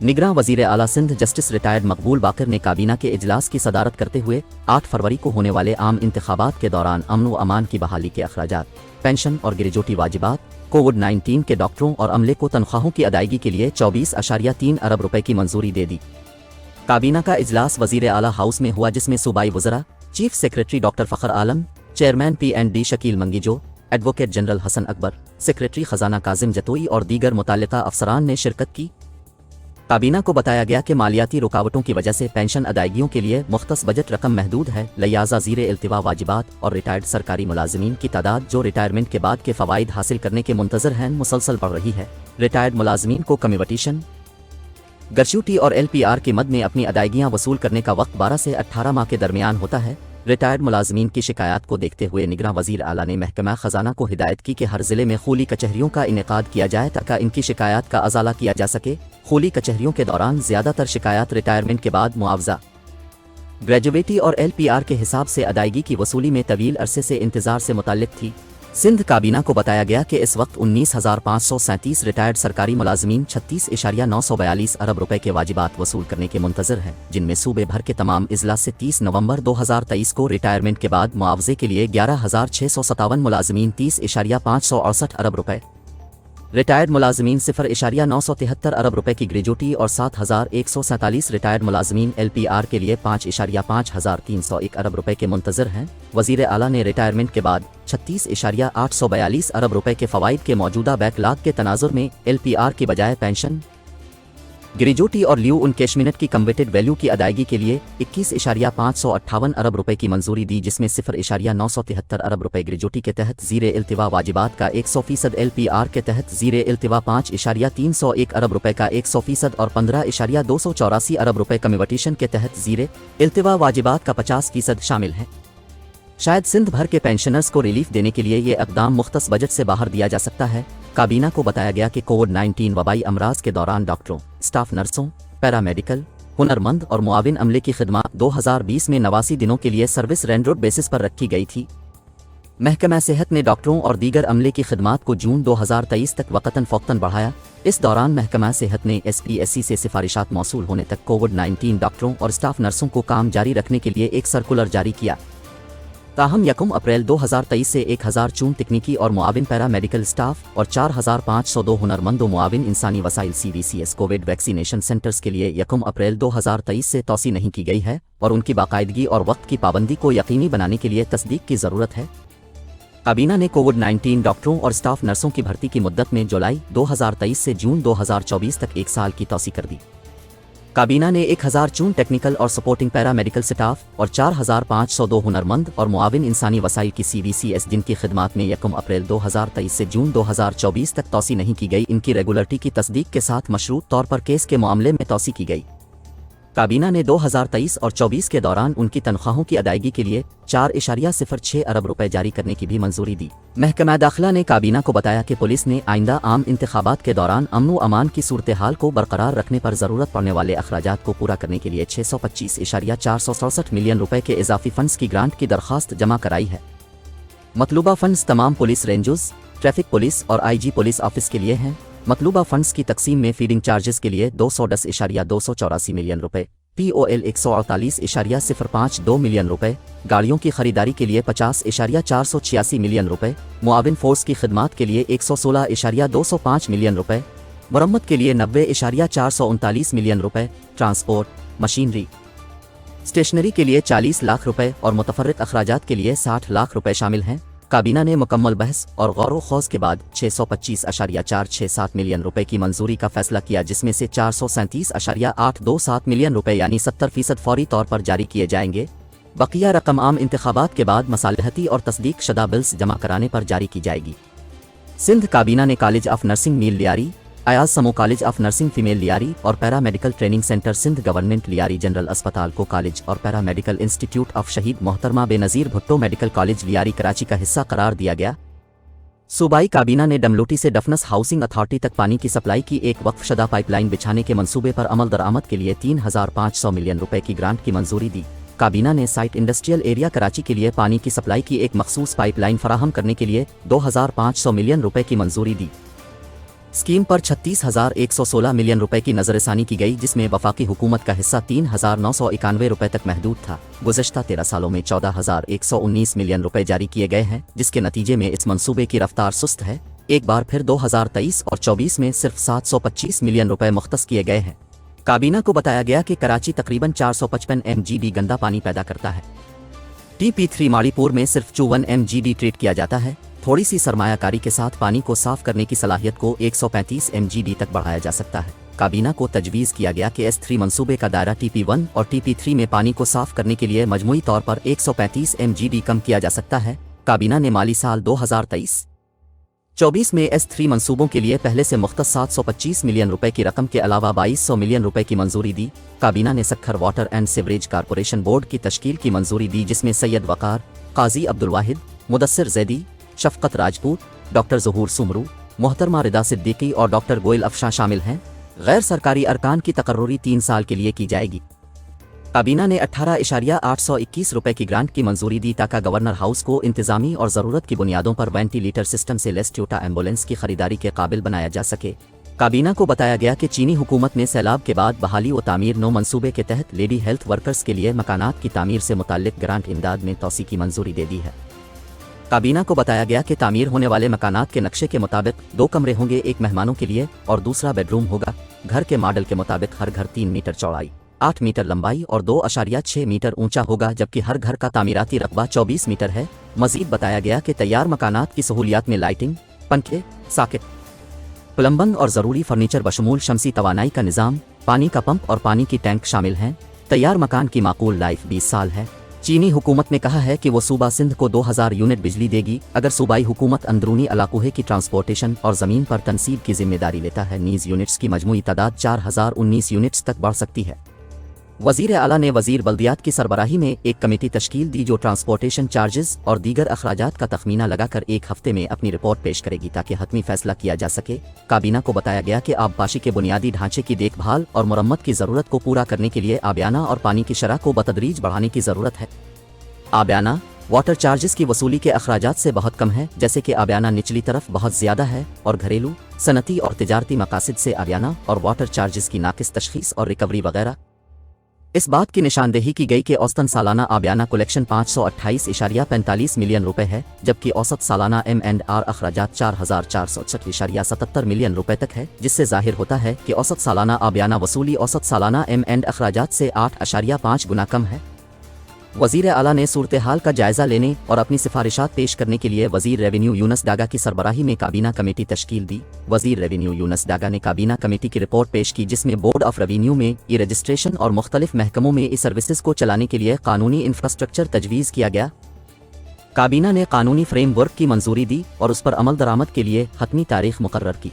निगरां वज़ीर आला Sindh justice retired मकबूल बाकर ने काबीना के इजलास की सदारत करते हुए 8 फरवरी को होने वाले आम इंतखाबात के दौरान अमन व अमान की बहाली के अखराजात, पेंशन और ग्रेजुटी वाजिबात, कोविड-19 के डॉक्टरों और अमले को तनख्वाहों की अदायगी के लिए 24.3 अरब रुपए की मंजूरी दे दी। काबीना का इजलास वज़ीर आला हाउस में हुआ, जिसमें सूबाई वज़रा, chief secretary doctor Fakhar Alam, chairman PND Shakeel Mangejo, advocate general Hasan Akbar, secretary खजाना काजिम जतोई और दीगर मुताल्लिका अफसरान ने शिरकत की। काबीना को बताया गया कि मालियाती रुकावटों की वजह से पेंशन अदायगियों के लिए मुख्तस बजट रकम महदूद है, लिहाजा ज़ीरे इल्तिवा वाजिबात और रिटायर्ड सरकारी मुलाजिमीन की तादाद जो रिटायरमेंट के बाद के फ़वाइद हासिल करने के मुंतज़र हैं मुसलसल बढ़ रही है। रिटायर्ड मुलाजिमीन को कम्यूटेशन, ग्रेच्युटी और LPR की मद में अपनी अदायगियाँ वसूल करने का वक्त 12 से 18 माह के दरमियान होता है। रिटायर्ड मुलाजमीन की शिकायत को देखते हुए निगरां वज़ीर आला ने महकमा खजाना को हिदायत की कि हर ज़िले में खूली कचहरियों का इनेकाद किया जाए ताकि इनकी शिकायत का अजाला किया जा सके। खूली कचहरियों के दौरान ज़्यादातर शिकायत रिटायरमेंट के बाद मुआवजा, ग्रेजुएटी और LPR के हिसाब से अदायगी की वसूली में तवील अरसे से इंतज़ार से मुताल्लिक थी। सिंध काबीना को बताया गया कि इस वक्त 19,537 रिटायर्ड सरकारी मुलाजमीन 36.942 अरब रुपए के वाजिबात वसूल करने के मुंतज़र हैं, जिनमें सूबे भर के तमाम इजलास से 30 नवंबर 2023 को रिटायरमेंट के बाद मुआवजे के लिए 11,657 मुलाजमीन 30.568 अरब रुपए, रिटायर्ड मुलाजमीन 0.973 अरब रुपए की ग्रेजुटी और 7,147 रिटायर्ड मुलाजमीन LPR के लिए 5.5301 अरब रुपए के मुंतज़र हैं। वज़ीर आला ने रिटायरमेंट के बाद 36.842 अरब रुपए के फ़वाइद के मौजूदा बैकलॉग के तनाजुर में LPR की बजाय पेंशन, ग्रेजुटी और ल्यू उनकेशमिनट की कम्वेटेड वैल्यू की अदायगी के लिए 21.558 अरब रुपए की मंजूरी दी, जिसमें 0.973 अरब रुपए ग्रेजुटी के तहत ज़ीरे इल्तिवा वाजिबात का 100%, LPR के तहत ज़ीरे इल्तिवा 5.301 अरब रुपए का 100% और 15.284 अरब रुपए कम्यूटेशन के तहत ज़ीरे इल्तिवा वाजिबात का 50% शामिल हैं। शायद सिंध भर के पेंशनर्स को रिलीफ देने के लिए ये इक़दाम मुख्तस बजट से बाहर दिया जा सकता है। काबीना को बताया गया कि कोविड-19 वबाई अमराज के दौरान डॉक्टरों, स्टाफ नर्सों, पैरामेडिकल, हुनरमंद और मुआविन अमले की खिदमत 2020 में 89 दिनों के लिए सर्विस रेंडर बेसिस पर रखी गई थी। महकमा सेहत ने डॉक्टरों और दीगर अमले की खिदमत को जून 2023 तक वक़्तन फ़ौक़्तन बढ़ाया। इस दौरान महकमा सेहत ने SPSC से सिफारिशात मौसूल होने तक कोविड-19 डॉक्टरों और स्टाफ नर्सों को काम जारी रखने के लिए एक सर्कुलर जारी किया। ताहम 1 अप्रैल 2023 से 1004 तकनीकी और मुआविन पैरामेडिकल स्टाफ और 4502 हुनरमंद व मुआविन इंसानी वसाइल CVCS कोविड वैक्सीनेशन सेंटर्स के लिए 1 अप्रैल 2023 से तौसी नहीं की गई है और उनकी बाकायदगी और वक्त की पाबंदी को यकीनी बनाने के लिए तस्दीक की ज़रूरत है। काबीना ने कोविड-19 डॉक्टरों और स्टाफ नर्सों की भर्ती की मुद्दत में जुलाई 2023 से जून 2024 तक 1 साल की तौसी कर दी। काबीना ने 1004 टेक्निकल और सपोर्टिंग पैरामेडिकल स्टाफ और 4502 हुनरमंद और मुआविन इंसानी वसाइल की CVCS जिनकी खिदमत में 1 अप्रैल 2023 से जून 2024 तक तौसी नहीं की गई, इनकी रेगुलरिटी की तस्दीक के साथ मशरूत तौर पर केस के मामले में तौसी की गई। काबीना ने 2023 और 24 के दौरान उनकी तनख्वाहों की अदायगी के लिए 4.06 अरब रुपए जारी करने की भी मंजूरी दी। महकमा दाखिला ने काबीना को बताया कि पुलिस ने आइंदा आम इंतखाबात के दौरान अमन व अमान की सूरत हाल को बरकरार रखने पर ज़रूरत पड़ने वाले अखराजात को पूरा करने के लिए 625.467 मिलियन रुपए के इजाफी फंड्स की ग्रांट की दरख्वास्त जमा कराई है। मतलूबा फंड्स तमाम पुलिस रेंजर्स, ट्रैफिक पुलिस और IG पुलिस ऑफिस के लिए हैं। मतलूबा फंड्स की तकसीम में फीडिंग चार्जेस के लिए 210.284 मिलियन रुपए, POL 148.052 मिलियन रुपए, गाड़ियों की खरीदारी के लिए 50.486 मिलियन रुपए, मुआविन फोर्स की खिदमत के लिए 116.205 मिलियन रुपए, मरम्मत के लिए 90.439 मिलियन रुपए, ट्रांसपोर्ट, मशीनरी, स्टेशनरी के लिए 40 लाख रुपए और मुतफर्रिक अखराजात के लिए 60 लाख रुपए शामिल हैं। काबीना ने मुकम्मल बहस और गौर व खौज के बाद 625.467 मिलियन रुपए की मंजूरी का फैसला किया, जिसमें से 437.827 मिलियन रुपए यानी 70% फौरी तौर पर जारी किए जाएंगे। बकिया रकम आम इंतखाबात के बाद मसालहती और तस्दीक शुदा बिल्स जमा कराने पर जारी की जाएगी। सिंध काबीना ने college of nursing male Lyari, Ayaz Samo college of nursing female Lyari और paramedical training centre Sindh government Lyari general अस्पताल को कॉलेज और paramedical institute of Shaheed Mohtarma Benazir Bhutto medical college Lyari Karachi का हिस्सा करार दिया गया। सूबाई काबीना ने डमलोटी से डफनस हाउसिंग अथॉरिटी तक पानी की सप्लाई की एक वक्फशदा पाइपलाइन बिछाने के मंसूबे पर अमल दरामद के लिए 3,500 मिलियन रुपए की ग्रांट की मंजूरी दी। काबीना ने साइट इंडस्ट्रियल एरिया कराची के लिए पानी की सप्लाई की एक मखसूस पाइपलाइन फराहम करने के लिए 2,500 मिलियन रुपए की मंजूरी दी। स्कीम पर 36,116 मिलियन रुपए की नजरसानी की गई, जिसमें वफाकी हुकूमत का हिस्सा 3,991 रुपए तक महदूद था। गुज़श्ता 13 सालों में 14,119 मिलियन रुपए जारी किए गए हैं, जिसके नतीजे में इस मंसूबे की रफ्तार सुस्त है। एक बार फिर 2023 और 24 में सिर्फ 725 मिलियन रुपए मुख्तस किए गए हैं। काबीना को बताया गया कि कराची तकरीबन 455 MGD गंदा पानी पैदा करता है। TP3 माड़ीपुर में सिर्फ 54 MGD ट्रीट किया जाता है। थोड़ी सी सरमायाकारी के साथ पानी को साफ करने की सलाहियत को 135 MGD तक बढ़ाया जा सकता है। काबीना को तजवीज़ किया गया कि S3 मंसूबे का दायरा TP1 और TP3 में पानी को साफ करने के लिए मजमूई तौर पर 135 MGD कम किया जा सकता है। काबीना ने माली साल 2023-24 में S3 मंसूबों के लिए पहले से मुख्तस 725 मिलियन रुपए की रकम के अलावा 2200 मिलियन रुपए की मंजूरी दी। काबीना ने Sukkur water and sewerage corporation board की तश्कील की मंजूरी दी, जिसमें सैयद वकार, काजी अब्दुल वाहिद, मुदस्सिर जैदी, शफकत राजपूत, डॉक्टर ज़हूर सुमरू, मोहतरमा रिदा सिद्दीकी और डॉक्टर गोयल अफशां शामिल हैं। गैर सरकारी अरकान की तकर्रुरी 3 साल के लिए की जाएगी। काबीना ने 18,821 रुपए की ग्रांट की मंजूरी दी ताकि गवर्नर हाउस को इंतजामी और ज़रूरत की बुनियादों पर वेंटिलेटर सिस्टम से लेस टोयोटा एम्बुलेंस की खरीदारी के काबिल बनाया जा सके। काबीना को बताया गया कि चीनी हुकूमत ने सैलाब के बाद बहाली व तामीर 9 मंसूबे के तहत लेडी हेल्थ वर्कर्स के लिए मकानात की तामीर से मुताल्लिक ग्रांट इमदाद में तौसी की मंजूरी दे दी है। काबीना को बताया गया कि तामीर होने वाले मकानात के नक्शे के मुताबिक 2 कमरे होंगे, एक मेहमानों के लिए और दूसरा बेडरूम होगा। घर के मॉडल के मुताबिक हर घर 3 मीटर चौड़ाई, 8 मीटर लंबाई और 2.6 मीटर ऊंचा होगा, जबकि हर घर का तामीराती रकबा 24 मीटर है। मजीद बताया गया कि तैयार मकानात की सहूलियात में लाइटिंग, पंखे, साकेट, प्लम्बिंग और ज़रूरी फर्नीचर बशमूल शमसी तवानाई का निज़ाम, पानी का पंप और पानी की टैंक शामिल हैं। तैयार मकान की माकूल लाइफ 20 साल है। चीनी हुकूमत ने कहा है कि वो सूबा सिंध को 2000 यूनिट बिजली देगी अगर सूबाई हुकूमत अंदरूनी इलाकों की ट्रांसपोर्टेशन और ज़मीन पर तनसीब की जिम्मेदारी लेता है। नीज़ यूनिट्स की मजमूई तादाद 4019 यूनिट्स तक बढ़ सकती है। वज़ीर आला ने वज़ीर बल्दियात की सरबराही में एक कमेटी तश्कील दी जो ट्रांसपोर्टेशन चार्जेस और दीगर अखराजात का तखमीना लगाकर 1 हफ्ते में अपनी रिपोर्ट पेश करेगी ताकि हतमी फैसला किया जा सके। काबीना को बताया गया कि आबपाशी के बुनियादी ढांचे की देखभाल और मुरम्मत की ज़रूरत को पूरा करने के लिए आबियाना और पानी की शरह को बतदरीज बढ़ाने की ज़रूरत है। आबियाना वाटर चार्जेस की वसूली के अखराजात से बहुत कम है, जैसे कि आबियाना निचली तरफ बहुत ज़्यादा है और घरेलू, सनती और तिजारती मकासद से आबियाना और वाटर चार्जेस की नाकिस तशखीस और रिकवरी वगैरह। इस बात की निशानदेही की गई कि औसतन सालाना आबियाना कलेक्शन 528.45 मिलियन रुपए है, जबकि औसत सालाना M&R अखराजात 4,467.77 मिलियन रुपए तक है, जिससे जाहिर होता है कि औसत सालाना आबियाना वसूली औसत सालाना M&R अखराजात से 8.5 गुना कम है। वज़ीर आला ने सूरत हाल का जायज़ा लेने और अपनी सिफारिशात पेश करने के लिए वज़ीर रेवेन्यू यूनुस डागा की सरबराही में काबीना कमेटी तश्कील दी। वज़ीर रेवेन्यू यूनुस डागा ने काबीना कमेटी की रिपोर्ट पेश की, जिसमें बोर्ड ऑफ रेवेन्यू में ई रजिस्ट्रेशन और मुख्तलिफ महकमों में ई सर्विसेज को चलाने के लिए कानूनी इंफ्रास्ट्रक्चर तजवीज़ किया गया। काबीना ने कानूनी फ्रेमवर्क की मंजूरी दी और उस पर अमल दरामद के लिए हतमी तारीख मुकर्रर की।